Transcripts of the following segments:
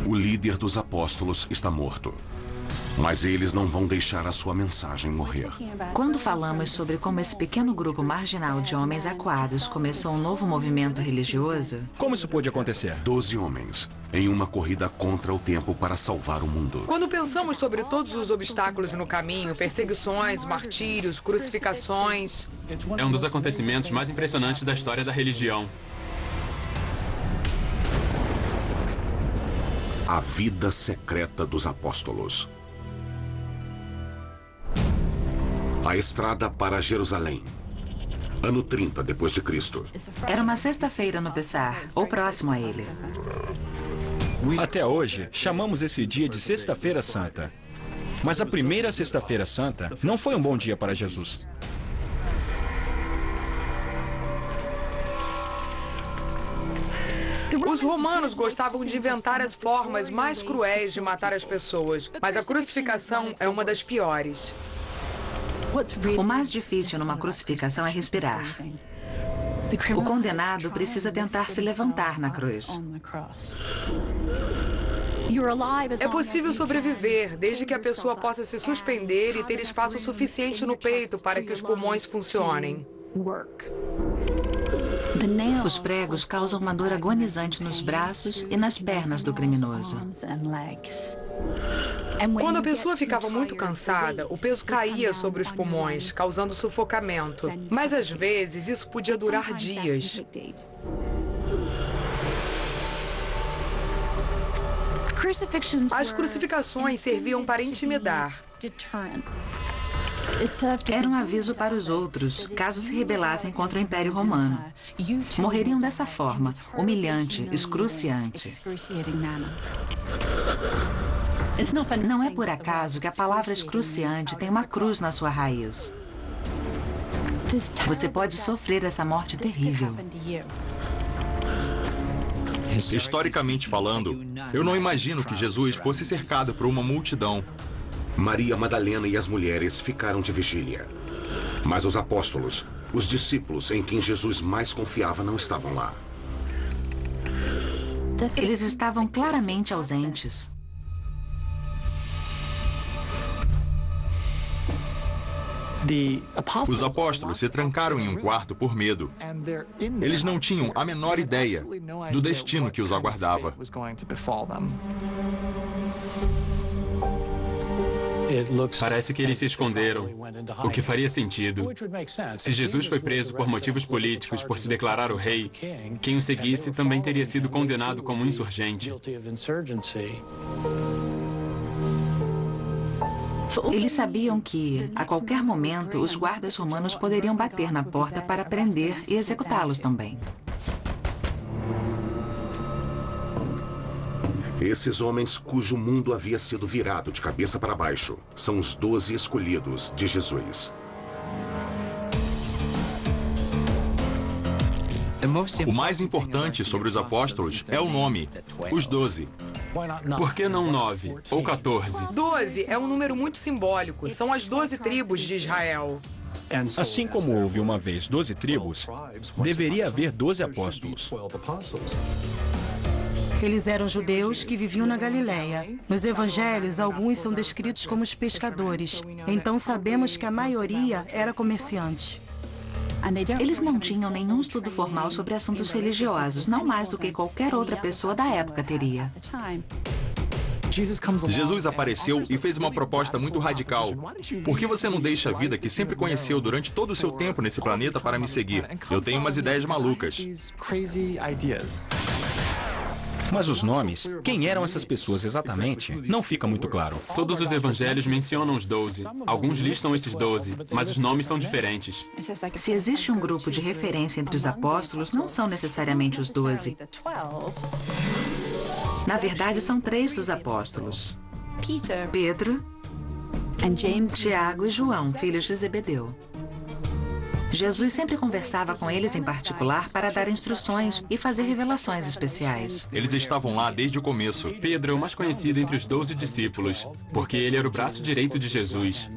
O líder dos apóstolos está morto. Mas eles não vão deixar a sua mensagem morrer. Quando falamos sobre como esse pequeno grupo marginal de homens aquados começou um novo movimento religioso... Como isso pôde acontecer? 12 homens, em uma corrida contra o tempo para salvar o mundo. Quando pensamos sobre todos os obstáculos no caminho, perseguições, martírios, crucificações... É um dos acontecimentos mais impressionantes da história da religião. A vida secreta dos apóstolos. A estrada para Jerusalém. Ano 30 depois de Cristo. Era uma sexta-feira no Pessah, ou próximo a ele. Até hoje, chamamos esse dia de Sexta-feira Santa. Mas a primeira Sexta-feira Santa não foi um bom dia para Jesus. Os romanos gostavam de inventar as formas mais cruéis de matar as pessoas, mas a crucificação é uma das piores. O mais difícil numa crucificação é respirar. O condenado precisa tentar se levantar na cruz. É possível sobreviver, desde que a pessoa possa se suspender e ter espaço suficiente no peito para que os pulmões funcionem. Os pregos causam uma dor agonizante nos braços e nas pernas do criminoso. Quando a pessoa ficava muito cansada, o peso caía sobre os pulmões, causando sufocamento. Mas às vezes isso podia durar dias. As crucificações serviam para intimidar. Era um aviso para os outros, caso se rebelassem contra o Império Romano. Morreriam dessa forma, humilhante, excruciante. Não é por acaso que a palavra excruciante tem uma cruz na sua raiz. Você pode sofrer essa morte terrível. Historicamente falando, eu não imagino que Jesus fosse cercado por uma multidão. Maria Madalena e as mulheres ficaram de vigília. Mas os apóstolos, os discípulos em quem Jesus mais confiava, não estavam lá. Eles estavam claramente ausentes. Os apóstolos se trancaram em um quarto por medo. Eles não tinham a menor ideia do destino que os aguardava. Parece que eles se esconderam, o que faria sentido. Se Jesus foi preso por motivos políticos por se declarar o rei, quem o seguisse também teria sido condenado como insurgente. Eles sabiam que, a qualquer momento, os guardas romanos poderiam bater na porta para prender e executá-los também. Esses homens cujo mundo havia sido virado de cabeça para baixo são os 12 escolhidos de Jesus. O mais importante sobre os apóstolos é o nome, os 12. Por que não 9 ou 14? 12 é um número muito simbólico. São as 12 tribos de Israel. Assim como houve uma vez 12 tribos, deveria haver 12 apóstolos. Eles eram judeus que viviam na Galileia. Nos evangelhos, alguns são descritos como os pescadores. Então sabemos que a maioria era comerciante. Eles não tinham nenhum estudo formal sobre assuntos religiosos, não mais do que qualquer outra pessoa da época teria. Jesus apareceu e fez uma proposta muito radical. Por que você não deixa a vida que sempre conheceu durante todo o seu tempo nesse planeta para me seguir? Eu tenho umas ideias malucas. Mas os nomes, quem eram essas pessoas exatamente, não fica muito claro. Todos os evangelhos mencionam os 12. Alguns listam esses 12, mas os nomes são diferentes. Se existe um grupo de referência entre os apóstolos, não são necessariamente os 12. Na verdade, são 3 dos apóstolos: Pedro, Tiago e João, filhos de Zebedeu. Jesus sempre conversava com eles em particular para dar instruções e fazer revelações especiais. Eles estavam lá desde o começo. Pedro é o mais conhecido entre os 12 discípulos, porque ele era o braço direito de Jesus.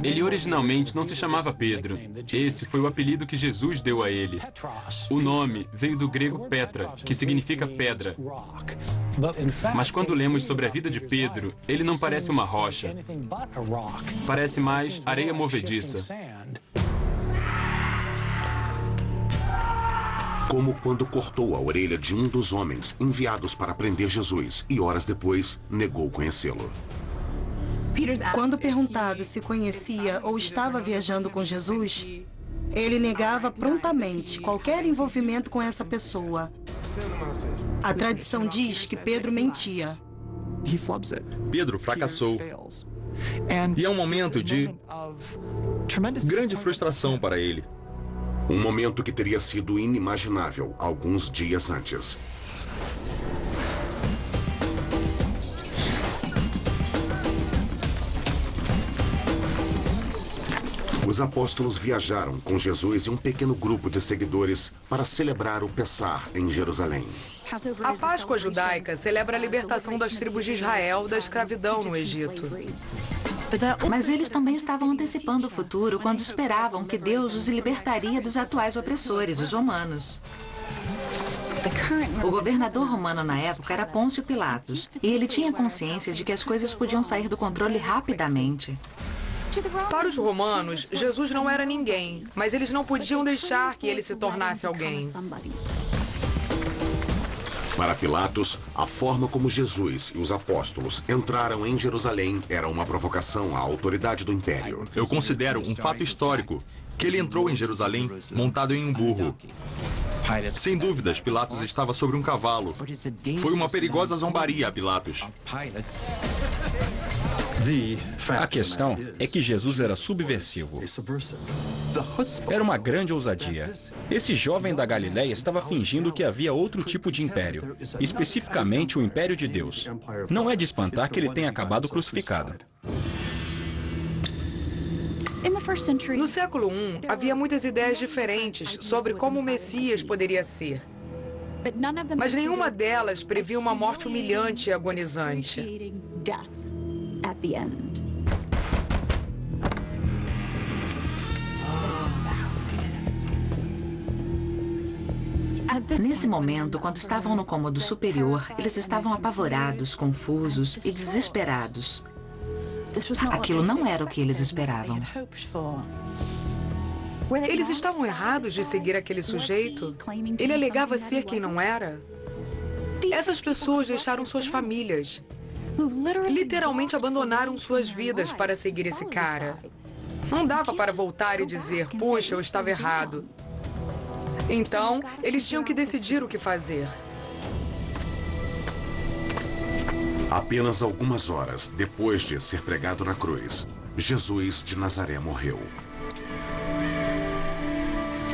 Ele originalmente não se chamava Pedro. Esse foi o apelido que Jesus deu a ele. O nome veio do grego Petra, que significa pedra. Mas quando lemos sobre a vida de Pedro, ele não parece uma rocha. Parece mais areia movediça. Como quando cortou a orelha de um dos homens enviados para prender Jesus e horas depois negou conhecê-lo. Quando perguntado se conhecia ou estava viajando com Jesus, ele negava prontamente qualquer envolvimento com essa pessoa. A tradição diz que Pedro mentia. Pedro fracassou. E é um momento de grande frustração para ele. Um momento que teria sido inimaginável alguns dias antes. Os apóstolos viajaram com Jesus e um pequeno grupo de seguidores para celebrar o Pessah em Jerusalém. A Páscoa judaica celebra a libertação das tribos de Israel da escravidão no Egito. Mas eles também estavam antecipando o futuro quando esperavam que Deus os libertaria dos atuais opressores, os romanos. O governador romano na época era Pôncio Pilatos, e ele tinha consciência de que as coisas podiam sair do controle rapidamente. Para os romanos, Jesus não era ninguém, mas eles não podiam deixar que ele se tornasse alguém. Para Pilatos, a forma como Jesus e os apóstolos entraram em Jerusalém era uma provocação à autoridade do império. Eu considero um fato histórico que ele entrou em Jerusalém montado em um burro. Sem dúvidas, Pilatos estava sobre um cavalo. Foi uma perigosa zombaria a Pilatos. A questão é que Jesus era subversivo. Era uma grande ousadia. Esse jovem da Galileia estava fingindo que havia outro tipo de império, especificamente o império de Deus. Não é de espantar que ele tenha acabado crucificado. No século I, havia muitas ideias diferentes sobre como o Messias poderia ser. Mas nenhuma delas previa uma morte humilhante e agonizante. Nesse momento, quando estavam no cômodo superior, eles estavam apavorados, confusos e desesperados. Aquilo não era o que eles esperavam. Eles estavam errados de seguir aquele sujeito? Ele alegava ser quem não era? Essas pessoas deixaram suas famílias. Literalmente abandonaram suas vidas para seguir esse cara. Não dava para voltar e dizer, puxa, eu estava errado. Então, eles tinham que decidir o que fazer. Apenas algumas horas depois de ser pregado na cruz, Jesus de Nazaré morreu.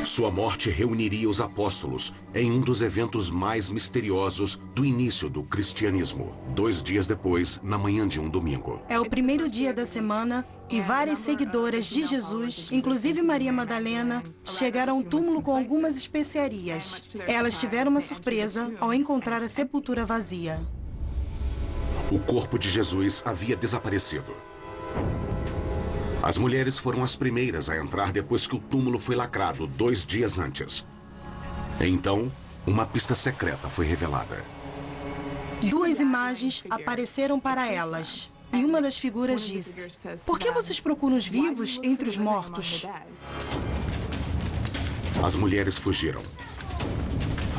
Sua morte reuniria os apóstolos em um dos eventos mais misteriosos do início do cristianismo. 2 dias depois, na manhã de um domingo. É o primeiro dia da semana e várias seguidoras de Jesus, inclusive Maria Madalena, chegaram ao túmulo com algumas especiarias. Elas tiveram uma surpresa ao encontrar a sepultura vazia. O corpo de Jesus havia desaparecido. As mulheres foram as primeiras a entrar depois que o túmulo foi lacrado 2 dias antes. Então, uma pista secreta foi revelada. 2 imagens apareceram para elas. E uma das figuras disse, por que vocês procuram os vivos entre os mortos? As mulheres fugiram.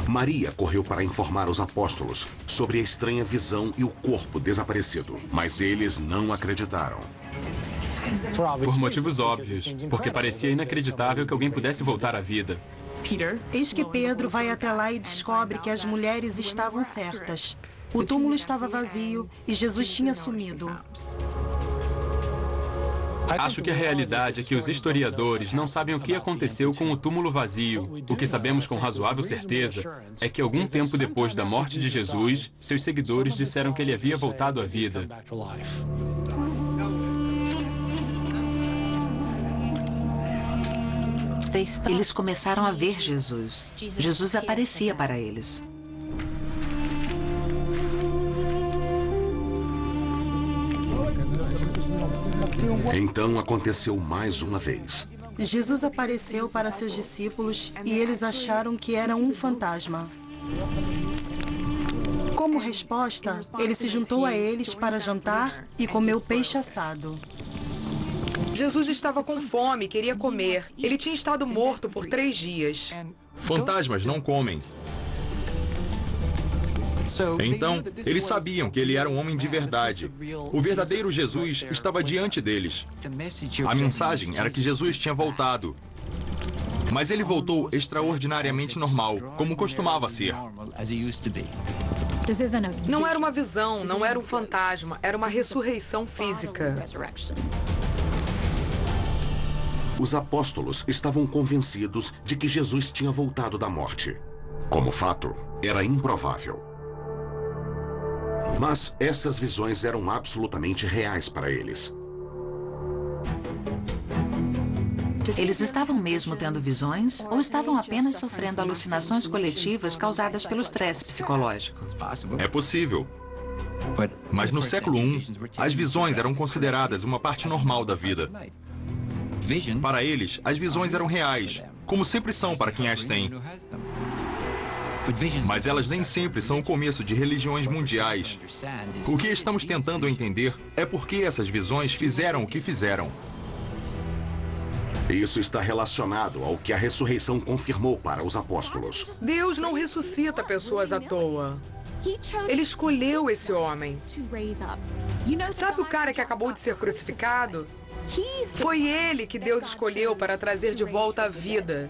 Maria correu para informar os apóstolos sobre a estranha visão e o corpo desaparecido, mas eles não acreditaram. Por motivos óbvios, porque parecia inacreditável que alguém pudesse voltar à vida. Eis que Pedro vai até lá e descobre que as mulheres estavam certas. O túmulo estava vazio e Jesus tinha sumido. Acho que a realidade é que os historiadores não sabem o que aconteceu com o túmulo vazio. O que sabemos com razoável certeza é que algum tempo depois da morte de Jesus, seus seguidores disseram que ele havia voltado à vida. Eles começaram a ver Jesus. Jesus aparecia para eles. Então aconteceu mais uma vez. Jesus apareceu para seus discípulos e eles acharam que era um fantasma. Como resposta, ele se juntou a eles para jantar e comeu peixe assado. Jesus estava com fome e queria comer. Ele tinha estado morto por 3 dias. Fantasmas não comem. Então, eles sabiam que ele era um homem de verdade. O verdadeiro Jesus estava diante deles. A mensagem era que Jesus tinha voltado. Mas ele voltou extraordinariamente normal, como costumava ser. Não era uma visão, não era um fantasma, era uma ressurreição física. Os apóstolos estavam convencidos de que Jesus tinha voltado da morte. Como fato, era improvável. Mas essas visões eram absolutamente reais para eles. Eles estavam mesmo tendo visões ou estavam apenas sofrendo alucinações coletivas causadas pelo estresse psicológico? É possível. Mas no século I, as visões eram consideradas uma parte normal da vida. Para eles, as visões eram reais, como sempre são para quem as tem. Mas elas nem sempre são o começo de religiões mundiais. O que estamos tentando entender é por que essas visões fizeram o que fizeram. Isso está relacionado ao que a ressurreição confirmou para os apóstolos. Deus não ressuscita pessoas à toa. Ele escolheu esse homem. Sabe o cara que acabou de ser crucificado? Foi ele que Deus escolheu para trazer de volta a vida.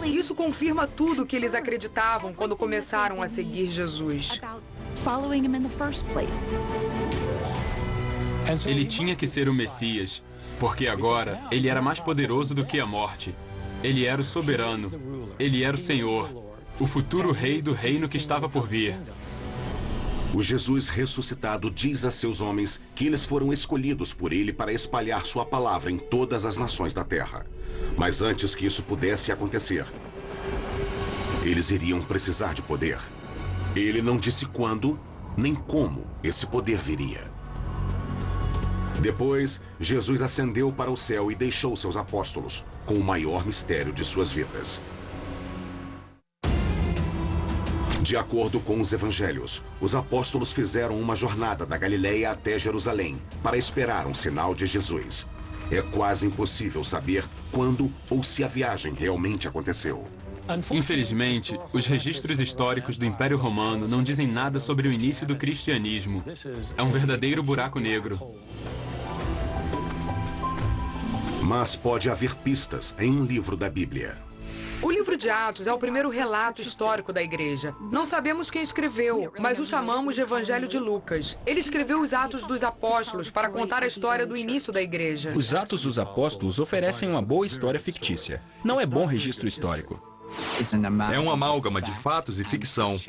Isso confirma tudo o que eles acreditavam quando começaram a seguir Jesus. Ele tinha que ser o Messias, porque agora ele era mais poderoso do que a morte. Ele era o soberano, ele era o Senhor, o futuro rei do reino que estava por vir. O Jesus ressuscitado diz a seus homens que eles foram escolhidos por ele para espalhar sua palavra em todas as nações da terra. Mas antes que isso pudesse acontecer, eles iriam precisar de poder. Ele não disse quando, nem como esse poder viria. Depois, Jesus ascendeu para o céu e deixou seus apóstolos com o maior mistério de suas vidas. De acordo com os evangelhos, os apóstolos fizeram uma jornada da Galileia até Jerusalém para esperar um sinal de Jesus. É quase impossível saber quando ou se a viagem realmente aconteceu. Infelizmente, os registros históricos do Império Romano não dizem nada sobre o início do cristianismo. É um verdadeiro buraco negro. Mas pode haver pistas em um livro da Bíblia. O livro de Atos é o primeiro relato histórico da igreja. Não sabemos quem escreveu, mas o chamamos de Evangelho de Lucas. Ele escreveu os Atos dos Apóstolos para contar a história do início da igreja. Os Atos dos Apóstolos oferecem uma boa história fictícia. Não é bom registro histórico. É um amálgama de fatos e ficção.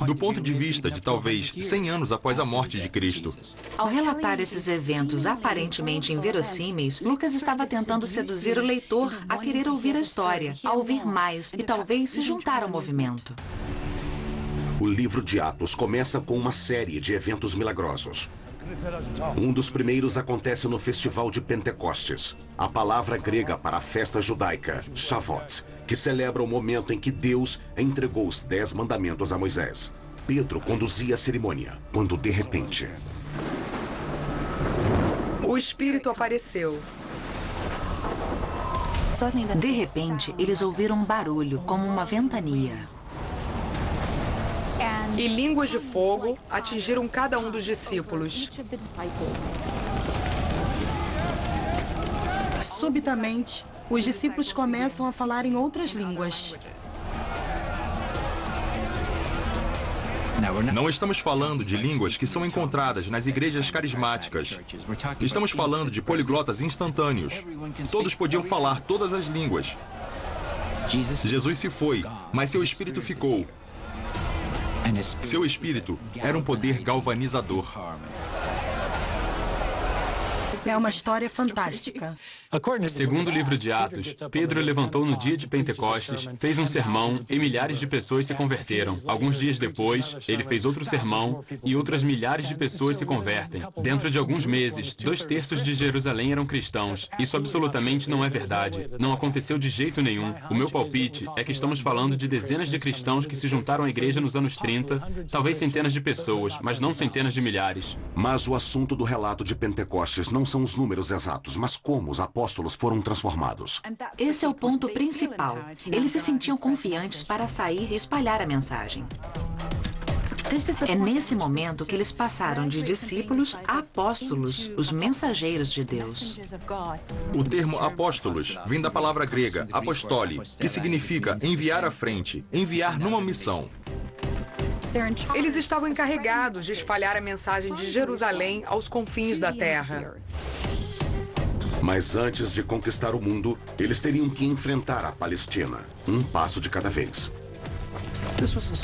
Do ponto de vista de talvez 100 anos após a morte de Cristo. Ao relatar esses eventos aparentemente inverossímeis, Lucas estava tentando seduzir o leitor a querer ouvir a história, a ouvir mais e talvez se juntar ao movimento. O livro de Atos começa com uma série de eventos milagrosos. Um dos primeiros acontece no Festival de Pentecostes, a palavra grega para a festa judaica, Shavuot, que celebra o momento em que Deus entregou os 10 mandamentos a Moisés. Pedro conduzia a cerimônia, quando de repente... O Espírito apareceu. De repente, eles ouviram um barulho, como uma ventania. E línguas de fogo atingiram cada um dos discípulos. Subitamente, os discípulos começam a falar em outras línguas. Não estamos falando de línguas que são encontradas nas igrejas carismáticas. Estamos falando de poliglotas instantâneos. Todos podiam falar todas as línguas. Jesus se foi, mas seu espírito ficou. Seu espírito era um poder galvanizador. É uma história fantástica. Segundo o livro de Atos, Pedro levantou no dia de Pentecostes, fez um sermão e milhares de pessoas se converteram. Alguns dias depois, ele fez outro sermão e outras milhares de pessoas se convertem. Dentro de alguns meses, 2/3 de Jerusalém eram cristãos. Isso absolutamente não é verdade. Não aconteceu de jeito nenhum. O meu palpite é que estamos falando de dezenas de cristãos que se juntaram à igreja nos anos 30, talvez centenas de pessoas, mas não centenas de milhares. Mas o assunto do relato de Pentecostes não são os números exatos, mas como os apóstolos foram transformados. Esse é o ponto principal. Eles se sentiam confiantes para sair e espalhar a mensagem. É nesse momento que eles passaram de discípulos a apóstolos, os mensageiros de Deus. O termo apóstolos vem da palavra grega apostoli, que significa enviar à frente, enviar numa missão. Eles estavam encarregados de espalhar a mensagem de Jerusalém aos confins da terra. Mas antes de conquistar o mundo, eles teriam que enfrentar a Palestina, um passo de cada vez.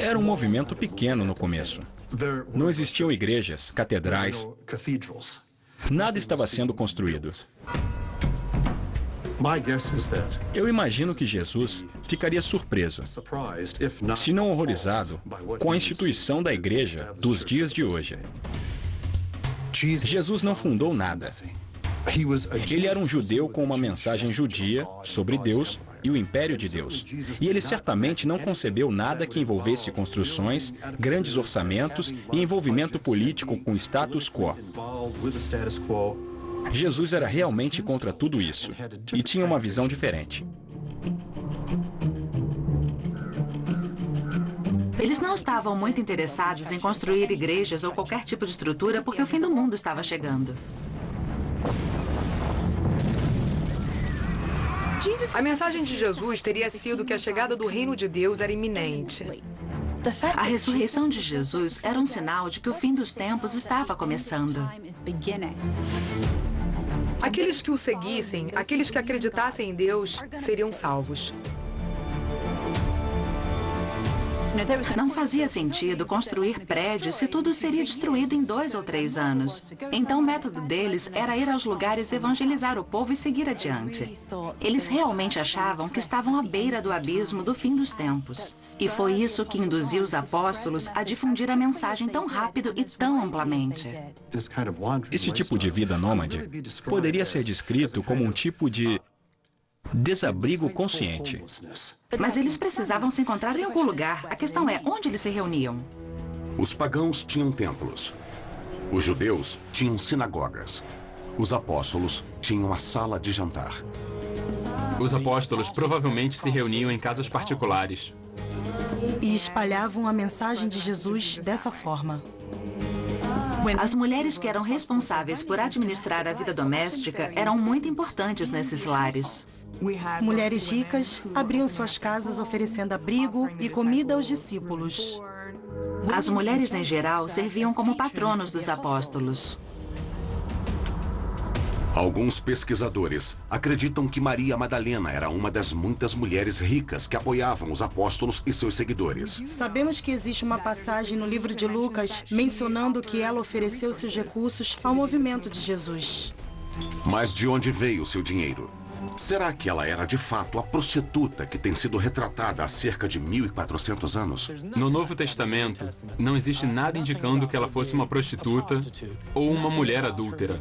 Era um movimento pequeno no começo. Não existiam igrejas, catedrais. Nada estava sendo construído. Eu imagino que Jesus ficaria surpreso, se não horrorizado, com a instituição da igreja dos dias de hoje. Jesus não fundou nada. Ele era um judeu com uma mensagem judia sobre Deus e o império de Deus. E ele certamente não concebeu nada que envolvesse construções, grandes orçamentos e envolvimento político com o status quo. Jesus era realmente contra tudo isso e tinha uma visão diferente. Eles não estavam muito interessados em construir igrejas ou qualquer tipo de estrutura porque o fim do mundo estava chegando. A mensagem de Jesus teria sido que a chegada do reino de Deus era iminente. A ressurreição de Jesus era um sinal de que o fim dos tempos estava começando. Aqueles que o seguissem, aqueles que acreditassem em Deus, seriam salvos. Não fazia sentido construir prédios se tudo seria destruído em 2 ou 3 anos. Então o método deles era ir aos lugares, evangelizar o povo e seguir adiante. Eles realmente achavam que estavam à beira do abismo do fim dos tempos. E foi isso que induziu os apóstolos a difundir a mensagem tão rápido e tão amplamente. Esse tipo de vida nômade poderia ser descrito como um tipo de desabrigo consciente. Mas eles precisavam se encontrar em algum lugar. A questão é, onde eles se reuniam? Os pagãos tinham templos. Os judeus tinham sinagogas. Os apóstolos tinham a sala de jantar. Os apóstolos provavelmente se reuniam em casas particulares. E espalhavam a mensagem de Jesus dessa forma. As mulheres que eram responsáveis por administrar a vida doméstica eram muito importantes nesses lares. Mulheres ricas abriam suas casas oferecendo abrigo e comida aos discípulos. As mulheres, em geral, serviam como patronos dos apóstolos. Alguns pesquisadores acreditam que Maria Madalena era uma das muitas mulheres ricas que apoiavam os apóstolos e seus seguidores. Sabemos que existe uma passagem no livro de Lucas mencionando que ela ofereceu seus recursos ao movimento de Jesus. Mas de onde veio seu dinheiro? Será que ela era de fato a prostituta que tem sido retratada há cerca de 1.400 anos? No Novo Testamento, não existe nada indicando que ela fosse uma prostituta ou uma mulher adúltera.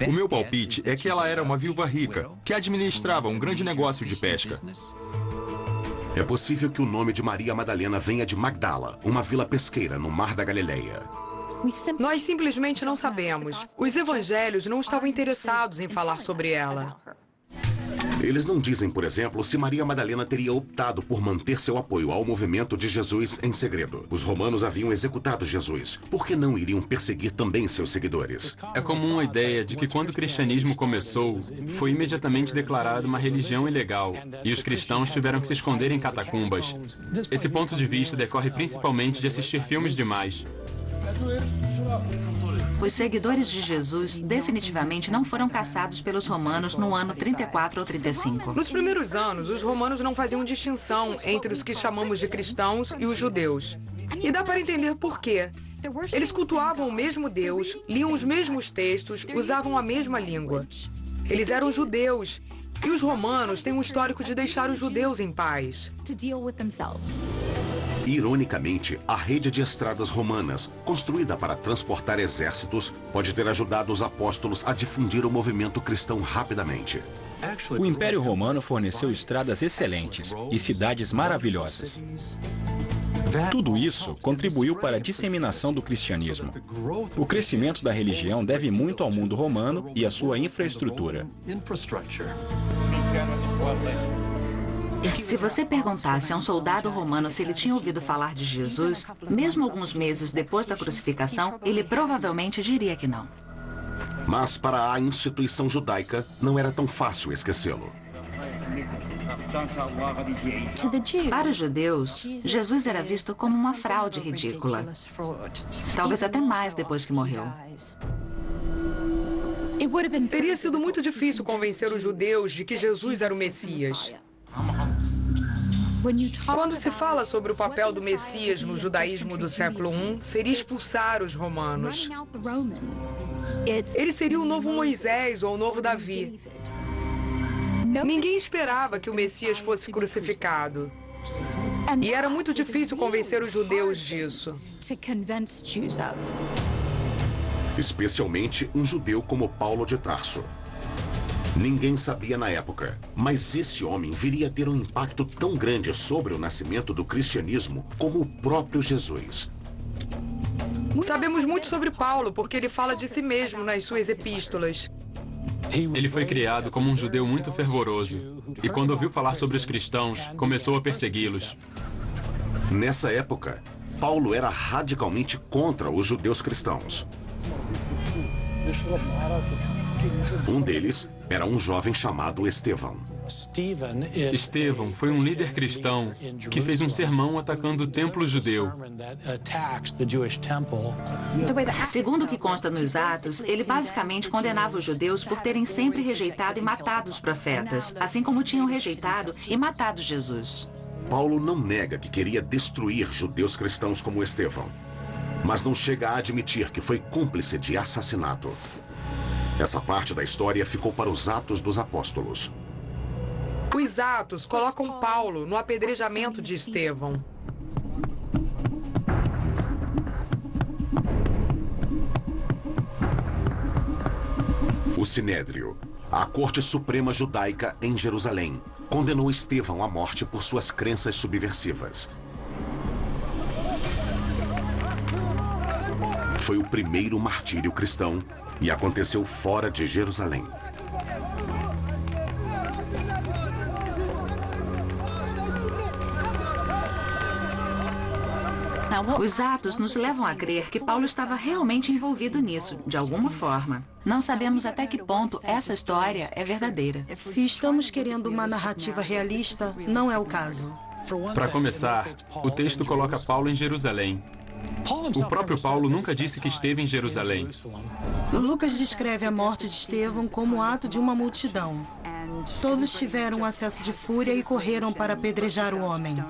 O meu palpite é que ela era uma viúva rica, que administrava um grande negócio de pesca. É possível que o nome de Maria Madalena venha de Magdala, uma vila pesqueira no Mar da Galileia. Nós simplesmente não sabemos. Os evangelhos não estavam interessados em falar sobre ela. Eles não dizem, por exemplo, se Maria Madalena teria optado por manter seu apoio ao movimento de Jesus em segredo. Os romanos haviam executado Jesus. Por que não iriam perseguir também seus seguidores? É comum a ideia de que quando o cristianismo começou, foi imediatamente declarado uma religião ilegal e os cristãos tiveram que se esconder em catacumbas. Esse ponto de vista decorre principalmente de assistir filmes demais. Os seguidores de Jesus definitivamente não foram caçados pelos romanos no ano 34 ou 35. Nos primeiros anos, os romanos não faziam distinção entre os que chamamos de cristãos e os judeus. E dá para entender por quê. Eles cultuavam o mesmo Deus, liam os mesmos textos, usavam a mesma língua. Eles eram judeus. E os romanos têm um histórico de deixar os judeus em paz. Ironicamente, a rede de estradas romanas, construída para transportar exércitos, pode ter ajudado os apóstolos a difundir o movimento cristão rapidamente. O Império Romano forneceu estradas excelentes e cidades maravilhosas. Tudo isso contribuiu para a disseminação do cristianismo. O crescimento da religião deve muito ao mundo romano e à sua infraestrutura. Se você perguntasse a um soldado romano se ele tinha ouvido falar de Jesus, mesmo alguns meses depois da crucificação, ele provavelmente diria que não. Mas para a instituição judaica, não era tão fácil esquecê-lo. Para os judeus, Jesus era visto como uma fraude ridícula. Talvez até mais depois que morreu. Teria sido muito difícil convencer os judeus de que Jesus era o Messias. Quando se fala sobre o papel do Messias no judaísmo do século I, seria expulsar os romanos. Ele seria o novo Moisés ou o novo Davi. Ninguém esperava que o Messias fosse crucificado. E era muito difícil convencer os judeus disso. Especialmente um judeu como Paulo de Tarso. Ninguém sabia na época, mas esse homem viria a ter um impacto tão grande sobre o nascimento do cristianismo como o próprio Jesus. Sabemos muito sobre Paulo porque ele fala de si mesmo nas suas epístolas. Ele foi criado como um judeu muito fervoroso e, quando ouviu falar sobre os cristãos, começou a persegui-los. Nessa época, Paulo era radicalmente contra os judeus cristãos. Um deles era um jovem chamado Estevão. Estevão foi um líder cristão que fez um sermão atacando o templo judeu. Segundo o que consta nos Atos, ele basicamente condenava os judeus por terem sempre rejeitado e matado os profetas, assim como tinham rejeitado e matado Jesus. Paulo não nega que queria destruir judeus cristãos como Estevão, mas não chega a admitir que foi cúmplice de assassinato. Essa parte da história ficou para os Atos dos Apóstolos. Os Atos colocam Paulo no apedrejamento de Estevão. O Sinédrio, a Corte Suprema Judaica em Jerusalém, condenou Estevão à morte por suas crenças subversivas. Foi o primeiro martírio cristão e aconteceu fora de Jerusalém. Os Atos nos levam a crer que Paulo estava realmente envolvido nisso, de alguma forma. Não sabemos até que ponto essa história é verdadeira. Se estamos querendo uma narrativa realista, não é o caso. Para começar, o texto coloca Paulo em Jerusalém. O próprio Paulo nunca disse que esteve em Jerusalém. Lucas descreve a morte de Estevão como ato de uma multidão. Todos tiveram um acesso de fúria e correram para apedrejar o homem.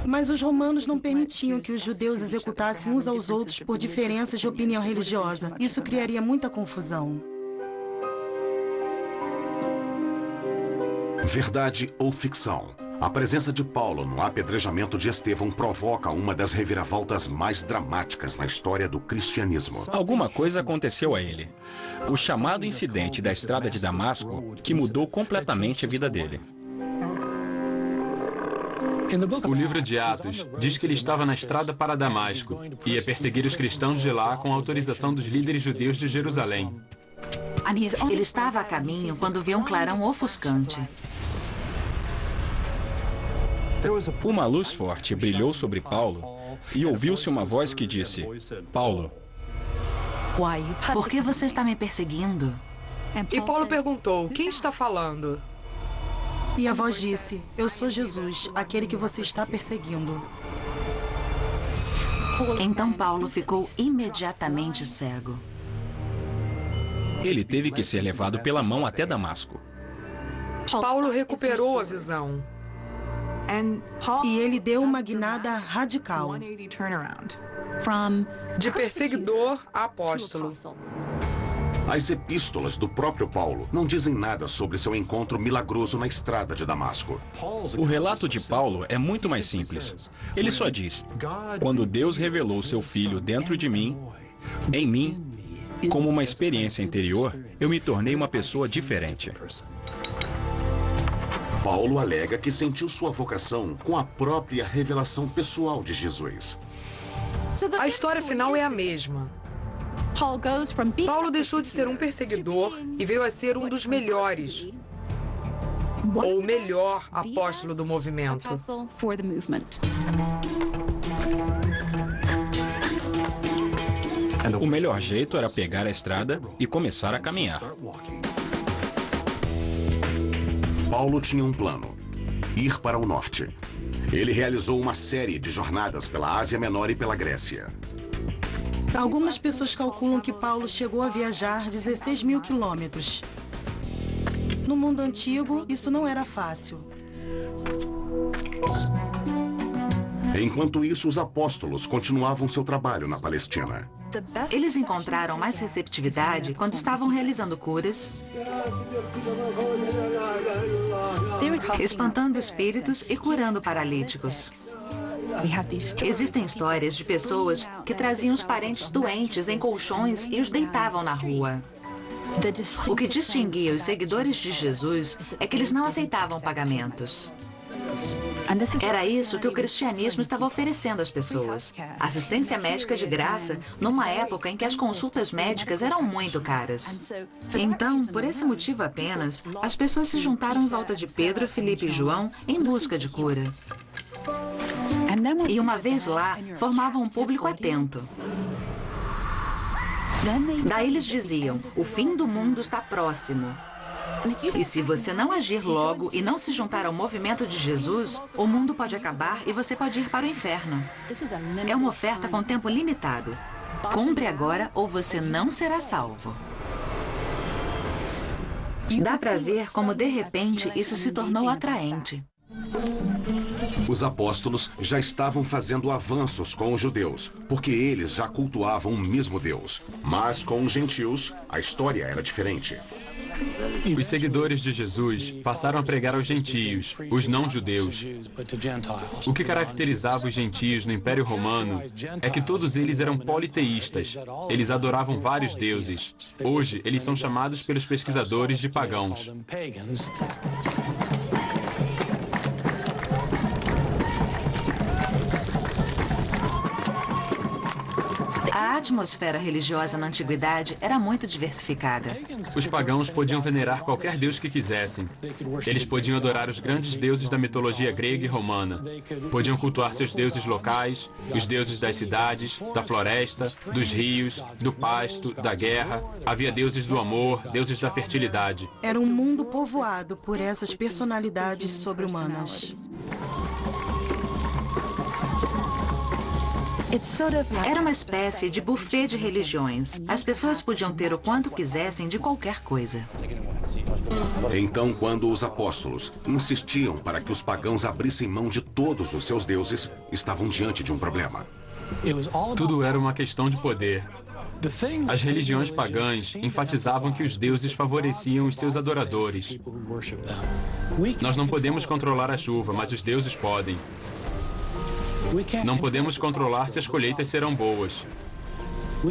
Mas os romanos não permitiam que os judeus executassem uns aos outros por diferenças de opinião religiosa. Isso criaria muita confusão. Verdade ou ficção? A presença de Paulo no apedrejamento de Estevão provoca uma das reviravoltas mais dramáticas na história do cristianismo. Alguma coisa aconteceu a ele. O chamado incidente da estrada de Damasco, que mudou completamente a vida dele. O livro de Atos diz que ele estava na estrada para Damasco e ia perseguir os cristãos de lá com a autorização dos líderes judeus de Jerusalém. Ele estava a caminho quando viu um clarão ofuscante. Uma luz forte brilhou sobre Paulo e ouviu-se uma voz que disse: Paulo, por que você está me perseguindo? E Paulo perguntou, quem está falando? E a voz disse, eu sou Jesus, aquele que você está perseguindo. Então Paulo ficou imediatamente cego. Ele teve que ser levado pela mão até Damasco. Paulo recuperou a visão. E ele deu uma guinada radical. De perseguidor a apóstolo. As epístolas do próprio Paulo não dizem nada sobre seu encontro milagroso na estrada de Damasco. O relato de Paulo é muito mais simples. Ele só diz: quando Deus revelou seu Filho dentro de mim, em mim, como uma experiência interior, eu me tornei uma pessoa diferente. Paulo alega que sentiu sua vocação com a própria revelação pessoal de Jesus. A história final é a mesma. Paulo deixou de ser um perseguidor e veio a ser um dos melhores, ou o melhor apóstolo do movimento. O melhor jeito era pegar a estrada e começar a caminhar. Paulo tinha um plano: ir para o norte. Ele realizou uma série de jornadas pela Ásia Menor e pela Grécia. Algumas pessoas calculam que Paulo chegou a viajar 16 mil quilômetros. No mundo antigo, isso não era fácil. Enquanto isso, os apóstolos continuavam seu trabalho na Palestina. Eles encontraram mais receptividade quando estavam realizando curas, espantando espíritos e curando paralíticos. Existem histórias de pessoas que traziam os parentes doentes em colchões e os deitavam na rua. O que distinguia os seguidores de Jesus é que eles não aceitavam pagamentos. Era isso que o cristianismo estava oferecendo às pessoas. Assistência médica de graça, numa época em que as consultas médicas eram muito caras. Então, por esse motivo apenas, as pessoas se juntaram em volta de Pedro, Filipe e João em busca de cura. E uma vez lá, formavam um público atento. Daí eles diziam: o fim do mundo está próximo. E se você não agir logo e não se juntar ao movimento de Jesus, o mundo pode acabar e você pode ir para o inferno. É uma oferta com tempo limitado. Compre agora ou você não será salvo. Dá para ver como, de repente, isso se tornou atraente. Os apóstolos já estavam fazendo avanços com os judeus, porque eles já cultuavam o mesmo Deus. Mas com os gentios, a história era diferente. Os seguidores de Jesus passaram a pregar aos gentios, os não-judeus. O que caracterizava os gentios no Império Romano é que todos eles eram politeístas. Eles adoravam vários deuses. Hoje, eles são chamados pelos pesquisadores de pagãos. A atmosfera religiosa na antiguidade era muito diversificada. Os pagãos podiam venerar qualquer deus que quisessem. Eles podiam adorar os grandes deuses da mitologia grega e romana. Podiam cultuar seus deuses locais, os deuses das cidades, da floresta, dos rios, do pasto, da guerra. Havia deuses do amor, deuses da fertilidade. Era um mundo povoado por essas personalidades sobre-humanas. Era uma espécie de buffet de religiões. As pessoas podiam ter o quanto quisessem de qualquer coisa. Então, quando os apóstolos insistiam para que os pagãos abrissem mão de todos os seus deuses, estavam diante de um problema. Tudo era uma questão de poder. As religiões pagãs enfatizavam que os deuses favoreciam os seus adoradores. Nós não podemos controlar a chuva, mas os deuses podem. Não podemos controlar se as colheitas serão boas.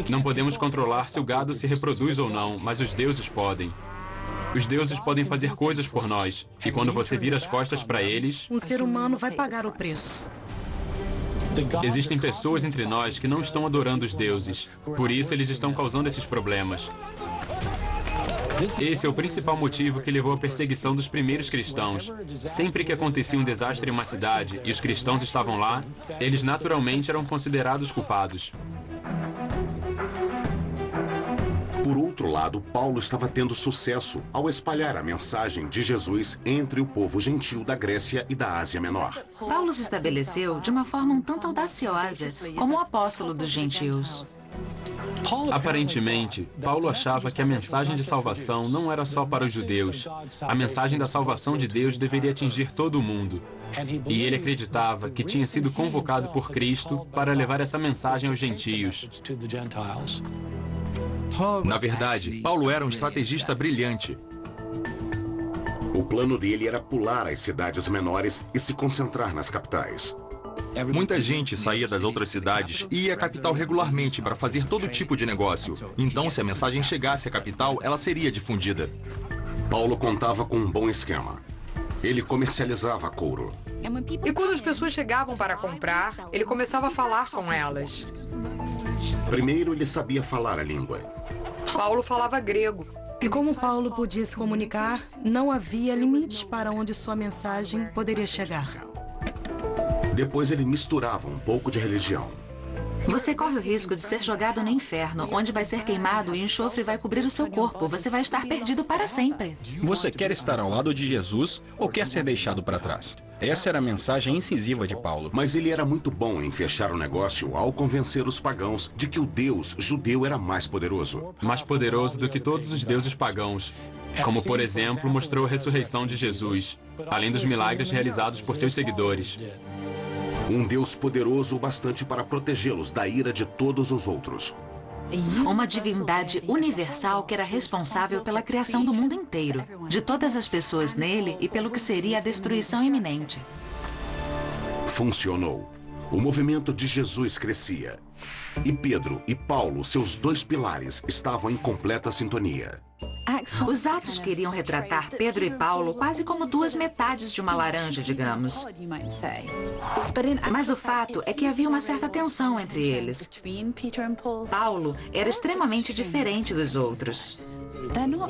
Não podemos controlar se o gado se reproduz ou não, mas os deuses podem. Os deuses podem fazer coisas por nós. E quando você vira as costas para eles... Um ser humano vai pagar o preço. Existem pessoas entre nós que não estão adorando os deuses. Por isso, eles estão causando esses problemas. Esse é o principal motivo que levou à perseguição dos primeiros cristãos. Sempre que acontecia um desastre em uma cidade e os cristãos estavam lá, eles naturalmente eram considerados culpados. Por outro lado, Paulo estava tendo sucesso ao espalhar a mensagem de Jesus entre o povo gentil da Grécia e da Ásia Menor. Paulo se estabeleceu de uma forma um tanto audaciosa como o apóstolo dos gentios. Aparentemente, Paulo achava que a mensagem de salvação não era só para os judeus. A mensagem da salvação de Deus deveria atingir todo o mundo. E ele acreditava que tinha sido convocado por Cristo para levar essa mensagem aos gentios. Na verdade, Paulo era um estrategista brilhante. O plano dele era pular as cidades menores e se concentrar nas capitais. Muita gente saía das outras cidades e ia à capital regularmente para fazer todo tipo de negócio. Então, se a mensagem chegasse à capital, ela seria difundida. Paulo contava com um bom esquema. Ele comercializava couro. E quando as pessoas chegavam para comprar, ele começava a falar com elas. Primeiro, ele sabia falar a língua. Paulo falava grego. E como Paulo podia se comunicar, não havia limites para onde sua mensagem poderia chegar. Depois ele misturava um pouco de religião. Você corre o risco de ser jogado no inferno, onde vai ser queimado e o enxofre vai cobrir o seu corpo. Você vai estar perdido para sempre. Você quer estar ao lado de Jesus ou quer ser deixado para trás? Essa era a mensagem incisiva de Paulo. Mas ele era muito bom em fechar o negócio ao convencer os pagãos de que o Deus judeu era mais poderoso. Mais poderoso do que todos os deuses pagãos. Como, por exemplo, mostrou a ressurreição de Jesus, além dos milagres realizados por seus seguidores. Um Deus poderoso o bastante para protegê-los da ira de todos os outros. Uma divindade universal que era responsável pela criação do mundo inteiro, de todas as pessoas nele e pelo que seria a destruição iminente. Funcionou. O movimento de Jesus crescia. E Pedro e Paulo, seus dois pilares, estavam em completa sintonia. Os atos queriam retratar Pedro e Paulo quase como duas metades de uma laranja, digamos. Mas o fato é que havia uma certa tensão entre eles. Paulo era extremamente diferente dos outros.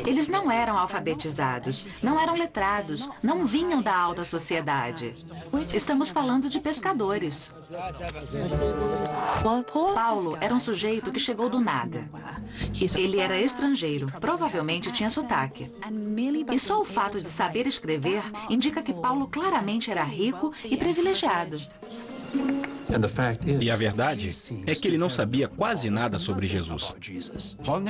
Eles não eram alfabetizados, não eram letrados, não vinham da alta sociedade. Estamos falando de pescadores. Paulo era um sujeito que chegou do nada. Ele era estrangeiro, provavelmente tinha sotaque. E só o fato de saber escrever indica que Paulo claramente era rico e privilegiado. E a verdade é que ele não sabia quase nada sobre Jesus.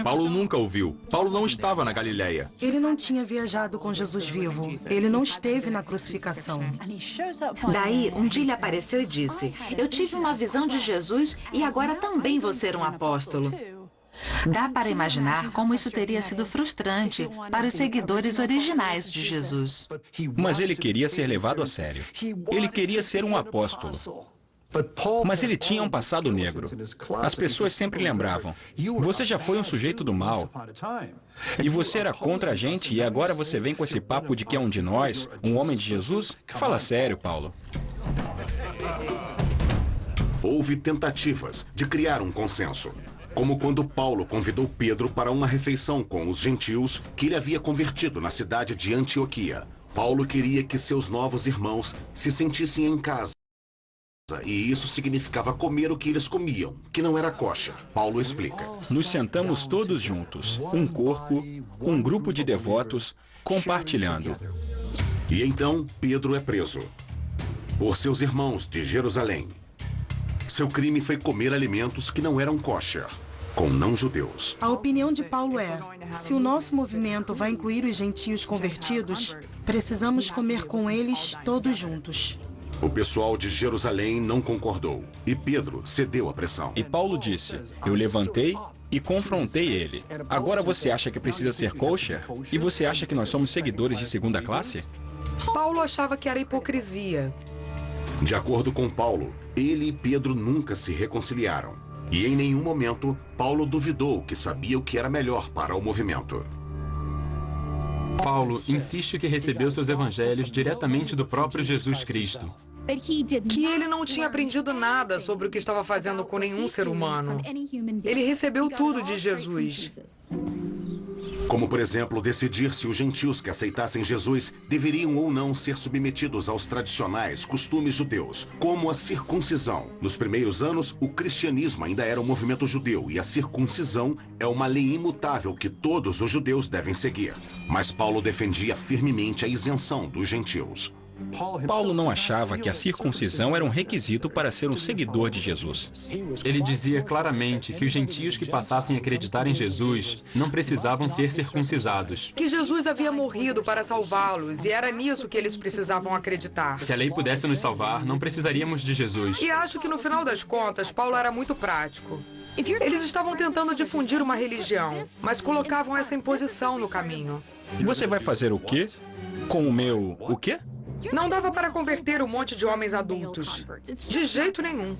Paulo nunca ouviu. Paulo não estava na Galileia. Ele não tinha viajado com Jesus vivo. Ele não esteve na crucificação. Daí, um dia ele apareceu e disse: "Eu tive uma visão de Jesus e agora também vou ser um apóstolo." Dá para imaginar como isso teria sido frustrante para os seguidores originais de Jesus. Mas ele queria ser levado a sério. Ele queria ser um apóstolo. Mas ele tinha um passado negro. As pessoas sempre lembravam: você já foi um sujeito do mal. E você era contra a gente e agora você vem com esse papo de que é um de nós, um homem de Jesus? Fala sério, Paulo. Houve tentativas de criar um consenso. Como quando Paulo convidou Pedro para uma refeição com os gentios que ele havia convertido na cidade de Antioquia. Paulo queria que seus novos irmãos se sentissem em casa. E isso significava comer o que eles comiam, que não era kosher. Paulo explica. Nos sentamos todos juntos, um corpo, um grupo de devotos, compartilhando. E então Pedro é preso por seus irmãos de Jerusalém. Seu crime foi comer alimentos que não eram kosher, com não-judeus. A opinião de Paulo é: se o nosso movimento vai incluir os gentios convertidos, precisamos comer com eles todos juntos. O pessoal de Jerusalém não concordou e Pedro cedeu à pressão. E Paulo disse: eu levantei e confrontei ele. Agora você acha que precisa ser kosher? E você acha que nós somos seguidores de segunda classe? Paulo achava que era hipocrisia. De acordo com Paulo, ele e Pedro nunca se reconciliaram. E em nenhum momento, Paulo duvidou que sabia o que era melhor para o movimento. Paulo insiste que recebeu seus evangelhos diretamente do próprio Jesus Cristo. Que ele não tinha aprendido nada sobre o que estava fazendo com nenhum ser humano. Ele recebeu tudo de Jesus. Como, por exemplo, decidir se os gentios que aceitassem Jesus deveriam ou não ser submetidos aos tradicionais costumes judeus, como a circuncisão. Nos primeiros anos, o cristianismo ainda era um movimento judeu e a circuncisão é uma lei imutável que todos os judeus devem seguir. Mas Paulo defendia firmemente a isenção dos gentios. Paulo não achava que a circuncisão era um requisito para ser um seguidor de Jesus. Ele dizia claramente que os gentios que passassem a acreditar em Jesus não precisavam ser circuncidados. Que Jesus havia morrido para salvá-los e era nisso que eles precisavam acreditar. Se a lei pudesse nos salvar, não precisaríamos de Jesus. E acho que no final das contas, Paulo era muito prático. Eles estavam tentando difundir uma religião, mas colocavam essa imposição no caminho. Você vai fazer o quê? Com o meu... o quê? Não dava para converter um monte de homens adultos. De jeito nenhum.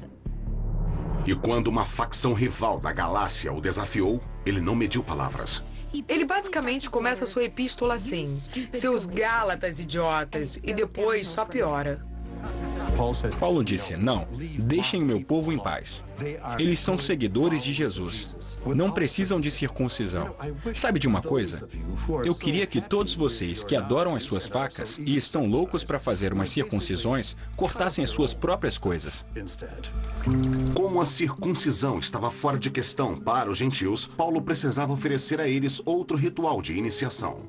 E quando uma facção rival da Galácia o desafiou, ele não mediu palavras. Ele basicamente começa sua epístola assim: seus Gálatas idiotas, e depois só piora. Paulo disse, não, deixem meu povo em paz. Eles são seguidores de Jesus. Não precisam de circuncisão. Sabe de uma coisa? Eu queria que todos vocês que adoram as suas facas e estão loucos para fazer umas circuncisões, cortassem as suas próprias coisas. Como a circuncisão estava fora de questão para os gentios, Paulo precisava oferecer a eles outro ritual de iniciação.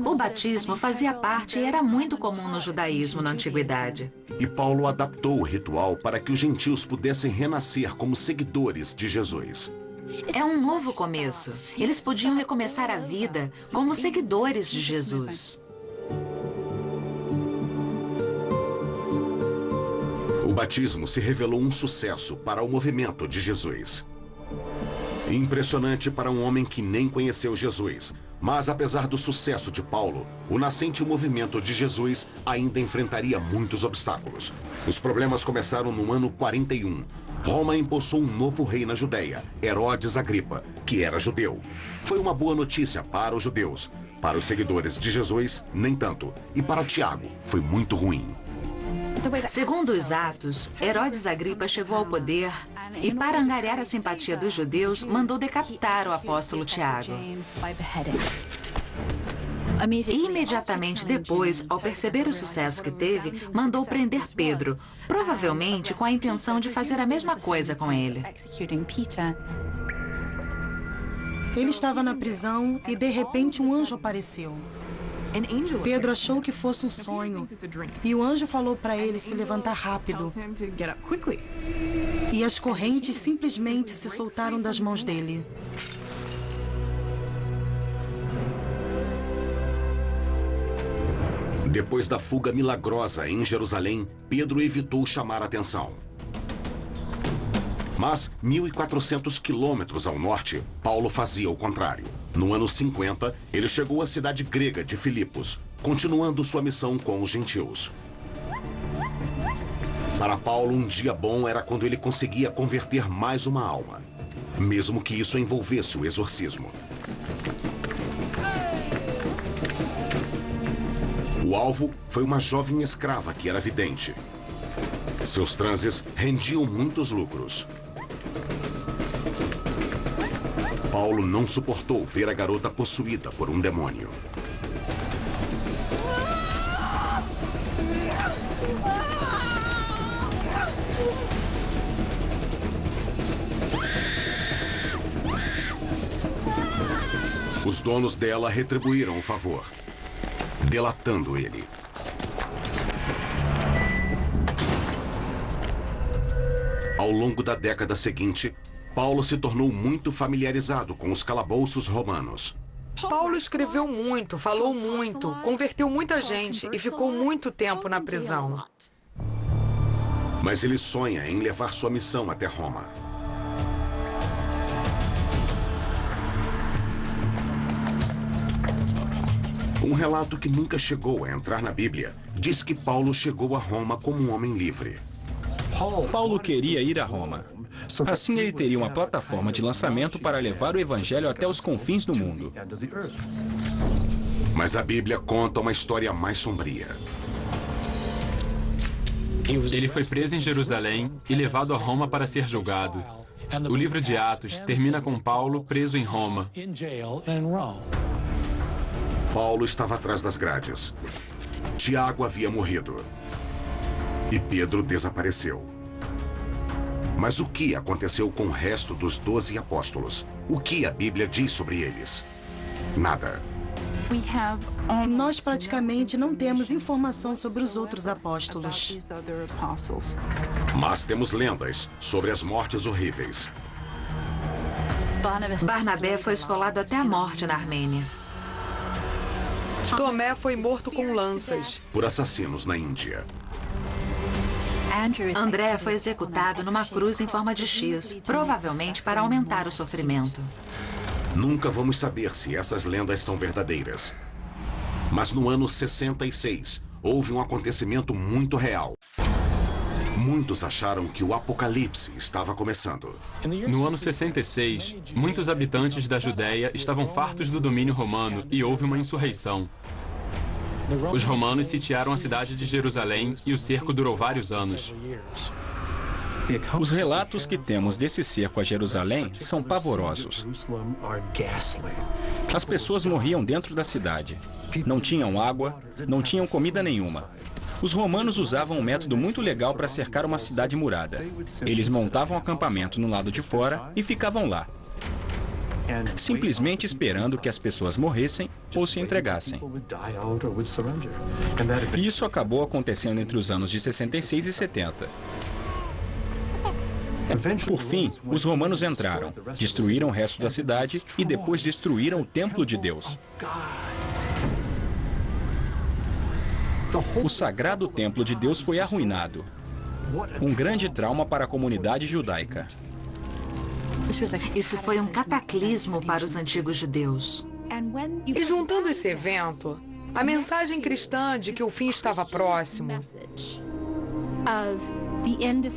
O batismo fazia parte e era muito comum no judaísmo na antiguidade. E Paulo adaptou o ritual para que os gentios pudessem renascer como seguidores de Jesus. É um novo começo. Eles podiam recomeçar a vida como seguidores de Jesus. O batismo se revelou um sucesso para o movimento de Jesus. Impressionante para um homem que nem conheceu Jesus. Mas apesar do sucesso de Paulo, o nascente movimento de Jesus ainda enfrentaria muitos obstáculos. Os problemas começaram no ano 41. Roma empossou um novo rei na Judéia, Herodes Agripa, que era judeu. Foi uma boa notícia para os judeus. Para os seguidores de Jesus, nem tanto. E para Tiago, foi muito ruim. Segundo os Atos, Herodes Agripa chegou ao poder e, para angariar a simpatia dos judeus, mandou decapitar o apóstolo Tiago. E imediatamente depois, ao perceber o sucesso que teve, mandou prender Pedro, provavelmente com a intenção de fazer a mesma coisa com ele. Ele estava na prisão e, de repente, um anjo apareceu. Pedro achou que fosse um sonho e o anjo falou para ele se levantar rápido. E as correntes simplesmente se soltaram das mãos dele. Depois da fuga milagrosa em Jerusalém, Pedro evitou chamar a atenção. Mas, 1.400 quilômetros ao norte, Paulo fazia o contrário. No ano 50, ele chegou à cidade grega de Filipos, continuando sua missão com os gentios. Para Paulo, um dia bom era quando ele conseguia converter mais uma alma, mesmo que isso envolvesse o exorcismo. O alvo foi uma jovem escrava que era vidente. Seus transes rendiam muitos lucros. Paulo não suportou ver a garota possuída por um demônio. Os donos dela retribuíram o favor, delatando ele. Ao longo da década seguinte, Paulo se tornou muito familiarizado com os calabouços romanos. Paulo escreveu muito, falou muito, converteu muita gente e ficou muito tempo na prisão. Mas ele sonha em levar sua missão até Roma. Um relato que nunca chegou a entrar na Bíblia diz que Paulo chegou a Roma como um homem livre. Paulo queria ir a Roma. Assim ele teria uma plataforma de lançamento para levar o evangelho até os confins do mundo. Mas a Bíblia conta uma história mais sombria. Ele foi preso em Jerusalém e levado a Roma para ser julgado. O livro de Atos termina com Paulo preso em Roma. Paulo estava atrás das grades. Tiago havia morrido. E Pedro desapareceu. Mas o que aconteceu com o resto dos 12 apóstolos? O que a Bíblia diz sobre eles? Nada. Nós praticamente não temos informação sobre os outros apóstolos. Mas temos lendas sobre as mortes horríveis. Barnabé foi esfolado até a morte na Armênia. Tomé foi morto com lanças. Por assassinos na Índia. André foi executado numa cruz em forma de X, provavelmente para aumentar o sofrimento. Nunca vamos saber se essas lendas são verdadeiras. Mas no ano 66, houve um acontecimento muito real. Muitos acharam que o apocalipse estava começando. No ano 66, muitos habitantes da Judéia estavam fartos do domínio romano e houve uma insurreição. Os romanos sitiaram a cidade de Jerusalém e o cerco durou vários anos. Os relatos que temos desse cerco a Jerusalém são pavorosos. As pessoas morriam dentro da cidade. Não tinham água, não tinham comida nenhuma. Os romanos usavam um método muito legal para cercar uma cidade murada. Eles montavam acampamento no lado de fora e ficavam lá, simplesmente esperando que as pessoas morressem ou se entregassem. E isso acabou acontecendo entre os anos de 66 e 70. Por fim, os romanos entraram, destruíram o resto da cidade e depois destruíram o templo de Deus. O sagrado templo de Deus foi arruinado. Um grande trauma para a comunidade judaica. Isso foi um cataclismo para os antigos judeus. E juntando esse evento, a mensagem cristã de que o fim estava próximo,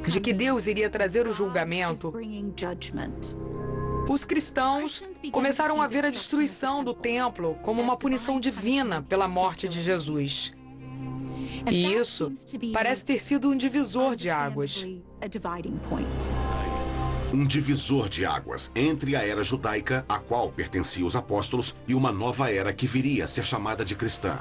de que Deus iria trazer o julgamento, os cristãos começaram a ver a destruição do templo como uma punição divina pela morte de Jesus. E isso parece ter sido um divisor de águas. Um divisor de águas entre a era judaica, a qual pertenciam os apóstolos, e uma nova era que viria a ser chamada de cristã.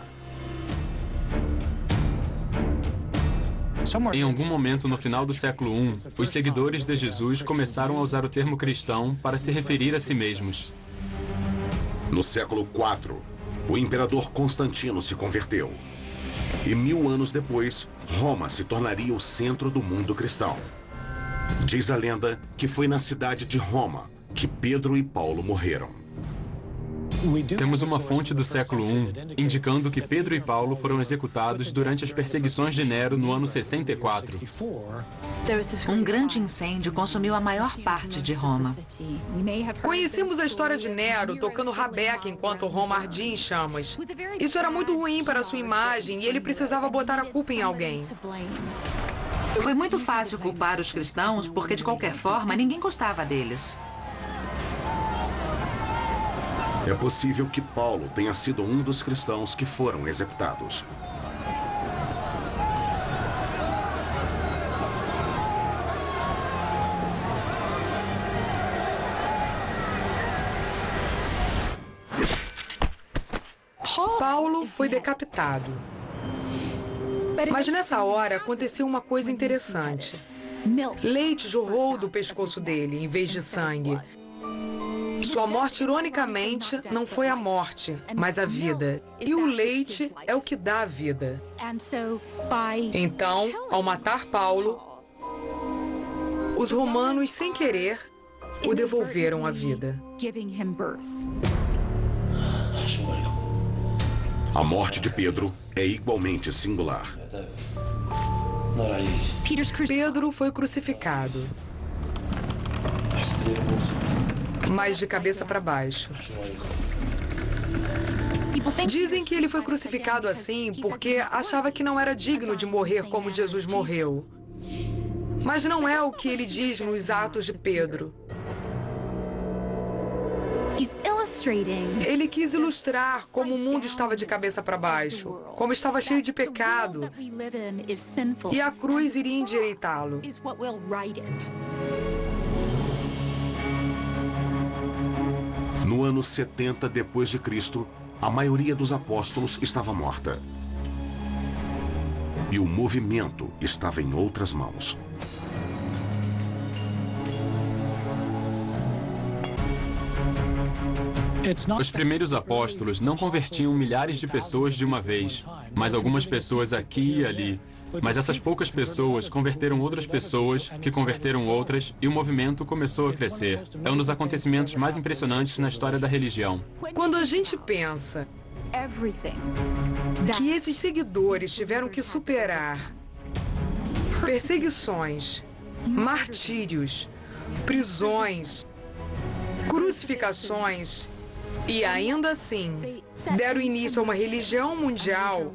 Em algum momento no final do século I, os seguidores de Jesus começaram a usar o termo cristão para se referir a si mesmos. No século IV, o imperador Constantino se converteu. E 1000 anos depois, Roma se tornaria o centro do mundo cristão. Diz a lenda que foi na cidade de Roma que Pedro e Paulo morreram. Temos uma fonte do século I indicando que Pedro e Paulo foram executados durante as perseguições de Nero no ano 64. Um grande incêndio consumiu a maior parte de Roma. Conhecemos a história de Nero tocando rabeca enquanto Roma ardia em chamas. Isso era muito ruim para sua imagem e ele precisava botar a culpa em alguém. Foi muito fácil culpar os cristãos porque, de qualquer forma, ninguém gostava deles. É possível que Paulo tenha sido um dos cristãos que foram executados. Paulo foi decapitado. Mas nessa hora aconteceu uma coisa interessante. Leite jorrou do pescoço dele em vez de sangue. Sua morte, ironicamente, não foi a morte, mas a vida. E o leite é o que dá a vida. Então, ao matar Paulo, os romanos, sem querer, o devolveram à vida. A morte de Pedro é igualmente singular. Pedro foi crucificado, mas de cabeça para baixo. Dizem que ele foi crucificado assim porque achava que não era digno de morrer como Jesus morreu. Mas não é o que ele diz nos Atos de Pedro. Ele quis ilustrar como o mundo estava de cabeça para baixo, como estava cheio de pecado, e a cruz iria endireitá-lo. No ano 70 depois de Cristo, a maioria dos apóstolos estava morta. E o movimento estava em outras mãos. Os primeiros apóstolos não convertiam milhares de pessoas de uma vez, mas algumas pessoas aqui e ali. Mas essas poucas pessoas converteram outras pessoas, que converteram outras, e o movimento começou a crescer. É um dos acontecimentos mais impressionantes na história da religião. Quando a gente pensa que esses seguidores tiveram que superar perseguições, martírios, prisões, crucificações, e ainda assim deram início a uma religião mundial,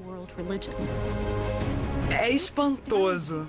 é espantoso.